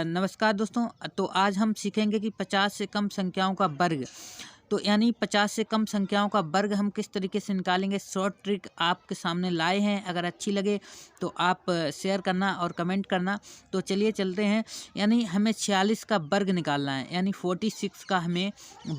नमस्कार दोस्तों। तो आज हम सीखेंगे कि 50 से कम संख्याओं का वर्ग, तो यानी 50 से कम संख्याओं का वर्ग हम किस तरीके से निकालेंगे। शॉर्ट ट्रिक आपके सामने लाए हैं, अगर अच्छी लगे तो आप शेयर करना और कमेंट करना। तो चलिए चलते हैं। यानी हमें 46 का वर्ग निकालना है, यानी 46 का हमें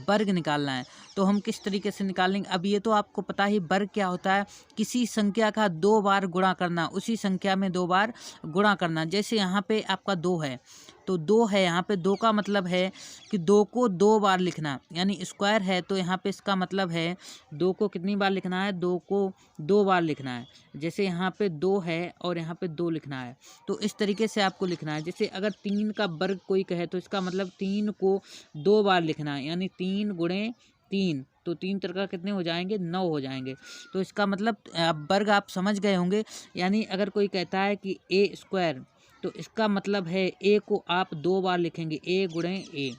वर्ग निकालना है। तो हम किस तरीके से निकालेंगे, अब ये तो आपको पता ही वर्ग क्या होता है। किसी संख्या का 2 बार गुणा करना, उसी संख्या में 2 बार गुणा करना। जैसे यहाँ पे आपका 2 है, तो 2 है, यहाँ पे 2 का मतलब है कि 2 को 2 बार लिखना, यानी स्क्वायर है तो यहाँ पे इसका मतलब है 2 को कितनी बार लिखना है, 2 को 2 बार लिखना है। जैसे यहाँ पे 2 है और यहाँ पे 2 लिखना है, तो इस तरीके से आपको लिखना है। जैसे अगर 3 का वर्ग कोई कहे तो इसका मतलब 3 को 2 बार लिखना है, यानी 3 गुणे 3, तो 3 त्रिका कितने हो जाएंगे, 9 हो जाएंगे। तो इसका मतलब वर्ग आप समझ गए होंगे। यानी अगर कोई कहता है कि ए स्क्वायर, तो इसका मतलब है ए को आप 2 बार लिखेंगे, ए गुणे ए।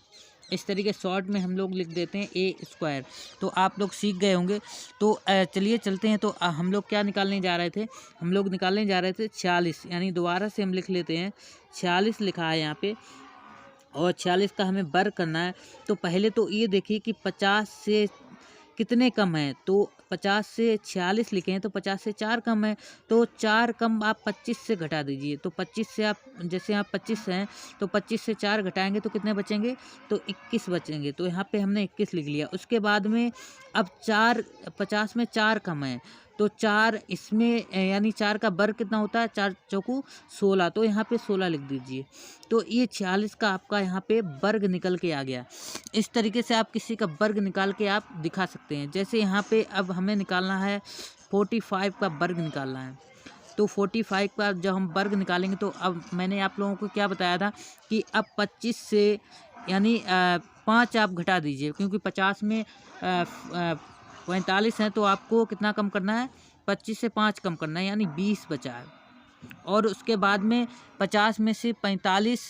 इस तरीके शॉर्ट में हम लोग लिख देते हैं ए स्क्वायर। तो आप लोग सीख गए होंगे। तो चलिए चलते हैं। तो हम लोग क्या निकालने जा रहे थे, हम लोग निकालने जा रहे थे 46, यानी दोबारा से हम लिख लेते हैं 46 लिखा है यहाँ पे, और 46 का हमें वर्ग करना है। तो पहले तो ये देखिए कि 50 से कितने कम है, तो 50 से 46 लिखे हैं तो 50 से 4 कम है, तो 4 कम आप 25 से घटा दीजिए। तो 25 से आप, जैसे यहाँ 25 हैं तो 25 से 4 घटाएंगे तो कितने बचेंगे, तो 21 बचेंगे। तो यहाँ पे हमने 21 लिख लिया। उसके बाद में अब 4, 50 में 4 कम है, तो 4 इसमें, यानी 4 का वर्ग कितना होता है, 4 चौकू 16, तो यहाँ पे 16 लिख दीजिए। तो ये 46 का आपका यहाँ पे वर्ग निकल के आ गया। इस तरीके से आप किसी का वर्ग निकाल के आप दिखा सकते हैं। जैसे यहाँ पे अब हमें निकालना है 45 का वर्ग निकालना है। तो 45 का जब हम वर्ग निकालेंगे, तो अब मैंने आप लोगों को क्या बताया था कि अब 25 से, यानी 5 आप घटा दीजिए, क्योंकि 50 में 45 है, तो आपको कितना कम करना है, 25 से 5 कम करना है, यानी 20 बचा है। और उसके बाद में 50 में से 45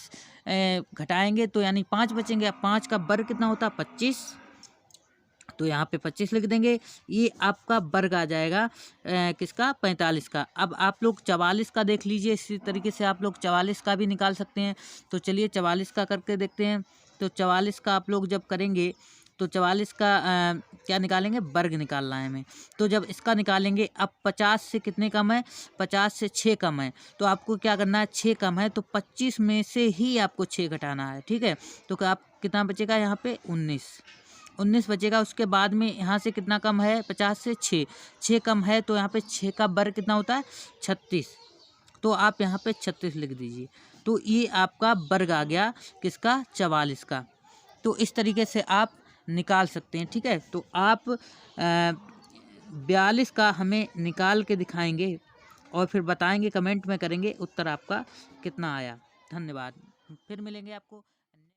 घटाएंगे तो यानी 5 बचेंगे। अब 5 का वर्ग कितना होता है, 25, तो यहाँ पे 25 लिख देंगे। ये आपका वर्ग आ जाएगा किसका, 45 का। अब आप लोग 44 का देख लीजिए, इसी तरीके से आप लोग 44 का भी निकाल सकते हैं। तो चलिए 44 का करके देखते हैं। तो 44 का आप लोग जब करेंगे तो 44 का क्या निकालेंगे, वर्ग निकालना है हमें। तो जब इसका निकालेंगे, अब 50 से कितने कम है, 50 से 6 कम है, तो आपको क्या करना है, 6 कम है तो 25 में से ही आपको 6 घटाना है, ठीक है। तो आप कितना बचेगा यहाँ पे, 19 बचेगा। उसके बाद में यहाँ से कितना कम है, 50 से 6 कम है, तो यहाँ पे 6 का वर्ग कितना होता है, 36, तो आप यहाँ पे 36 लिख दीजिए। तो ये आपका वर्ग आ गया किसका, 44 का। तो इस तरीके से आप निकाल सकते हैं, ठीक है। तो आप 42 का हमें निकाल के दिखाएंगे और फिर बताएंगे, कमेंट में करेंगे उत्तर आपका कितना आया। धन्यवाद, फिर मिलेंगे आपको।